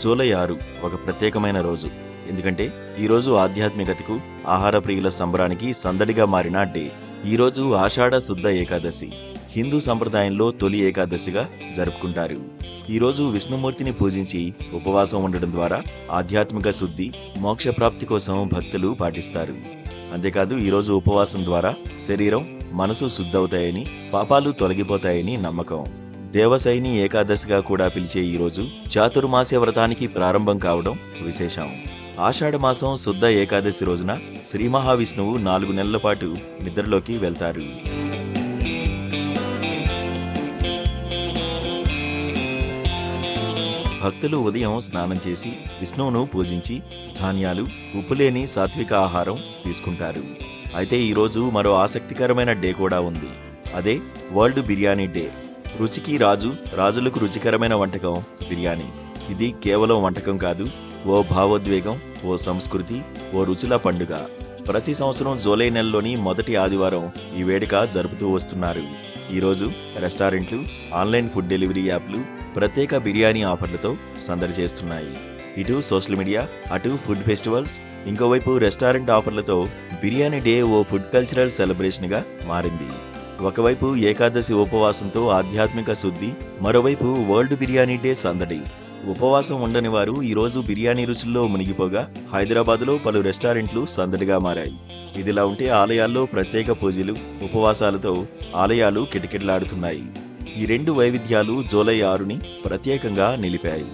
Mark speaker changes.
Speaker 1: July 6 ఒక ప్రత్యేకమైన రోజు. ఎందుకంటే ఈరోజు ఆధ్యాత్మికతకు, ఆహార ప్రియుల సంబరానికి సందడిగా మారిన డే. ఈరోజు ఆషాఢ శుద్ధ ఏకాదశి. హిందూ సంప్రదాయంలో తొలి ఏకాదశిగా జరుపుకుంటారు. ఈరోజు విష్ణుమూర్తిని పూజించి ఉపవాసం ఉండడం ద్వారా ఆధ్యాత్మిక శుద్ధి, మోక్షప్రాప్తి కోసం భక్తులు పాటిస్తారు. అంతేకాదు ఈరోజు ఉపవాసం ద్వారా శరీరం, మనసు శుద్ధవుతాయని, పాపాలు తొలగిపోతాయని నమ్మకం. దేవశయని ఏకాదశిగా కూడా పిలిచే ఈరోజు చాతుర్మాస్య వ్రతానికి ప్రారంభం కావడం విశేషం. ఆషాఢమాసం శుద్ధ ఏకాదశి రోజున శ్రీ మహావిష్ణువు 4 నెలల పాటు నిద్రలోకి వెళ్తారు. భక్తులు ఉదయం స్నానం చేసి విష్ణువును పూజించి ధాన్యాలు, ఉప్పులేని సాత్విక ఆహారం తీసుకుంటారు. అయితే ఈరోజు మరో ఆసక్తికరమైన డే కూడా ఉంది. అదే వరల్డ్ బిర్యానీ డే. రుచికి రాజు, రాజులకు రుచికరమైన వంటకం బిర్యానీ. ఇది కేవలం వంటకం కాదు, ఓ భావోద్వేగం, ఓ సంస్కృతి, ఓ రుచుల పండుగ. ప్రతి సంవత్సరం జూలై నెలలోని మొదటి ఆదివారం ఈ వేడుక జరుపుతూ వస్తున్నారు. ఈరోజు రెస్టారెంట్లు, ఆన్లైన్ ఫుడ్ డెలివరీ యాప్లు ప్రత్యేక బిర్యానీ ఆఫర్లతో సందడి చేస్తున్నాయి. ఇటు సోషల్ మీడియా, అటు ఫుడ్ ఫెస్టివల్స్, ఇంకోవైపు రెస్టారెంట్ ఆఫర్లతో బిర్యానీ డే ఓ ఫుడ్ కల్చరల్ సెలబ్రేషన్గా మారింది. ఒకవైపు ఏకాదశి ఉపవాసంతో ఆధ్యాత్మిక శుద్ధి, మరోవైపు వరల్డ్ బిర్యానీ డే సందడి. ఉపవాసం ఉండని వారు ఈరోజు బిర్యానీ రుచుల్లో మునిగిపోగా హైదరాబాద్లో పలు రెస్టారెంట్లు సందడిగా మారాయి. ఇదిలా ఉంటే ఆలయాల్లో ప్రత్యేక పూజలు, ఉపవాసాలతో ఆలయాలు కిటకిటలాడుతున్నాయి. ఈ రెండు వైవిధ్యాలు జూలై 6ని ప్రత్యేకంగా నిలిపాయి.